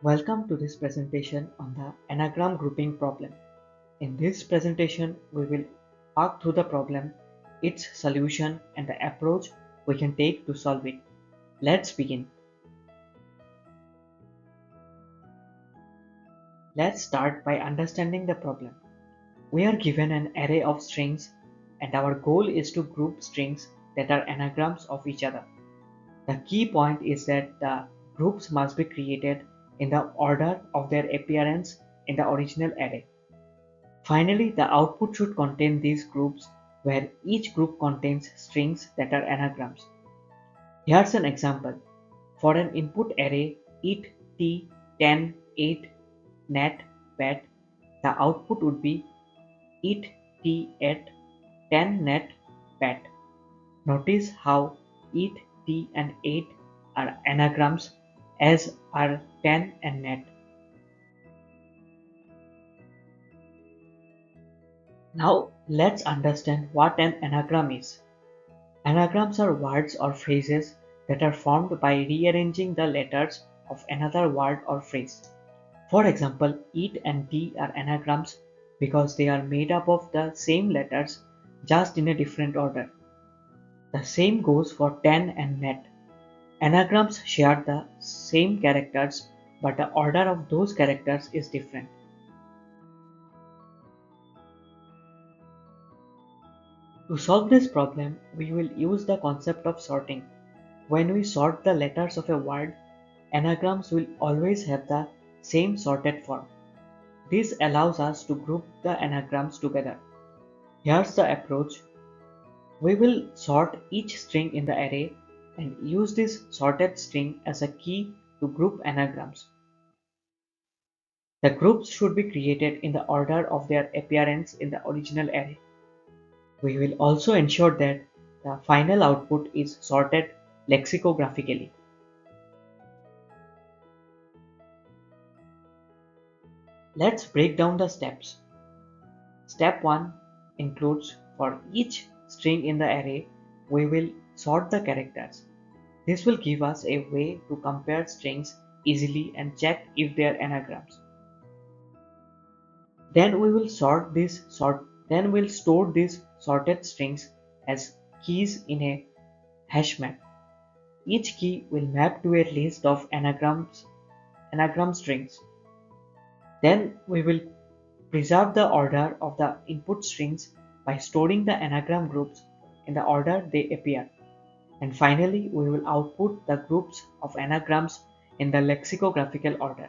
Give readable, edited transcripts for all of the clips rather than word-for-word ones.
Welcome to this presentation on the anagram grouping problem. In this presentation, we will walk through the problem, its solution, and the approach we can take to solve it. Let's begin. Let's start by understanding the problem. We are given an array of strings, and our goal is to group strings that are anagrams of each other. The key point is that the groups must be created in the order of their appearance in the original array. Finally, the output should contain these groups where each group contains strings that are anagrams. Here's an example. For an input array eat, t, 10, 8, net, bet, the output would be eat, t, 8, 10, net, bet. Notice how eat, t, and 8 are anagrams as are 10 and net. Now let's understand what an anagram is. Anagrams are words or phrases that are formed by rearranging the letters of another word or phrase. For example, eat and tea are anagrams because they are made up of the same letters just in a different order. The same goes for ten and net. Anagrams share the same characters, but the order of those characters is different. To solve this problem, we will use the concept of sorting. When we sort the letters of a word, anagrams will always have the same sorted form. This allows us to group the anagrams together. Here's the approach. We will sort each string in the array and use this sorted string as a key to group anagrams. The groups should be created in the order of their appearance in the original array. We will also ensure that the final output is sorted lexicographically. Let's break down the steps. Step 1 includes for each string in the array, we will sort the characters. This will give us a way to compare strings easily and check if they are anagrams. Then we'll store these sorted strings as keys in a hash map. Each key will map to a list of anagram strings. Then we will preserve the order of the input strings by storing the anagram groups in the order they appear. And finally, we will output the groups of anagrams in the lexicographical order.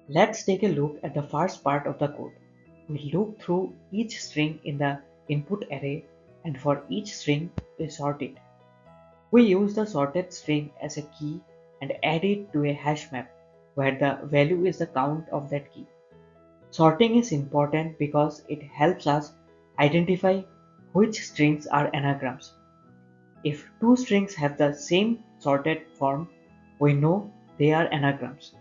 Let's take a look at the first part of the code. We loop through each string in the input array, and for each string we sort it. We use the sorted string as a key and add it to a hash map where the value is the count of that key. Sorting is important because it helps us identify which strings are anagrams. If two strings have the same sorted form, we know they are anagrams.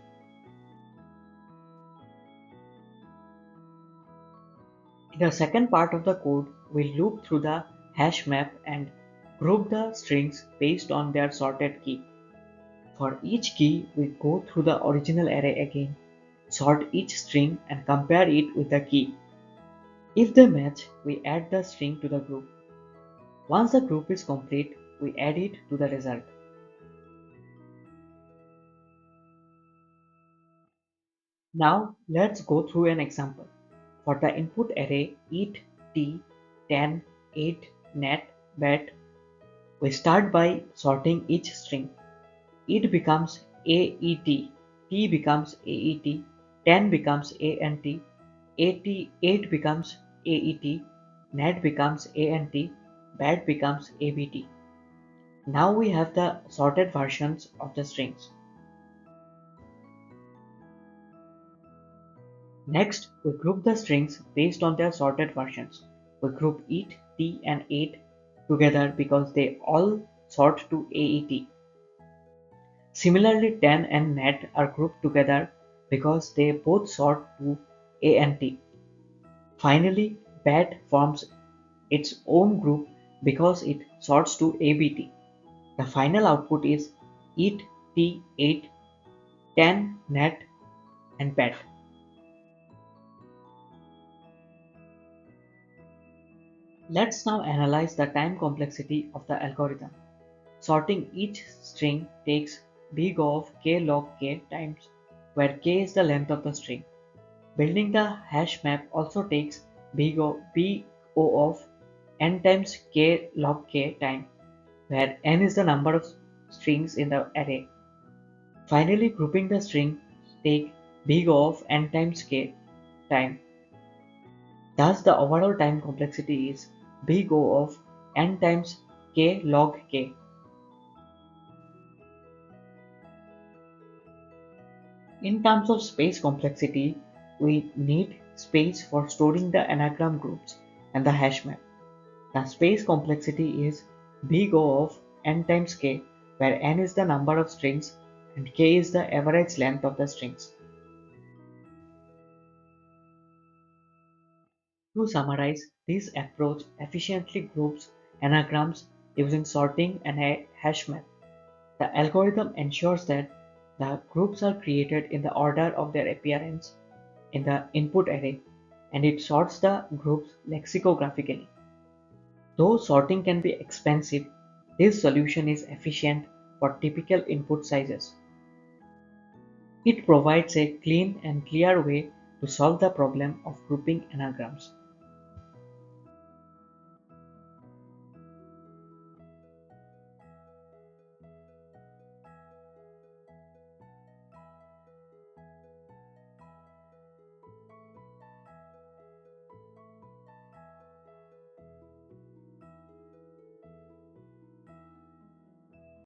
In the second part of the code, we loop through the hash map and group the strings based on their sorted key. For each key, we go through the original array again, sort each string and compare it with the key. If they match, we add the string to the group. Once the group is complete, we add it to the result. Now let's go through an example. For the input array eat, t, 10, 8, net, bet, we start by sorting each string. It becomes AET, T becomes AET, 10 becomes ANT, 8 becomes AET, net becomes ANT, bet becomes ABT. Now we have the sorted versions of the strings. Next, we group the strings based on their sorted versions. We group eat, t, and 8 together because they all sort to AET. Similarly, 10 and net are grouped together because they both sort to ANT. Finally, bat forms its own group because it sorts to ABT. The final output is eat, tea, ate, 10, net, and pet. Let's now analyze the time complexity of the algorithm. Sorting each string takes big O of k log k times, where k is the length of the string. Building the hash map also takes big O of n times k log k time, where n is the number of strings in the array. Finally, grouping the string take big O of n times k time. Thus, the overall time complexity is big O of n times k log k. In terms of space complexity, we need space for storing the anagram groups and the hash map. The space complexity is big O of n times k, where n is the number of strings and k is the average length of the strings. To summarize, this approach efficiently groups anagrams using sorting and a hash map. The algorithm ensures that the groups are created in the order of their appearance in the input array, and it sorts the groups lexicographically. Though sorting can be expensive, this solution is efficient for typical input sizes. It provides a clean and clear way to solve the problem of grouping anagrams.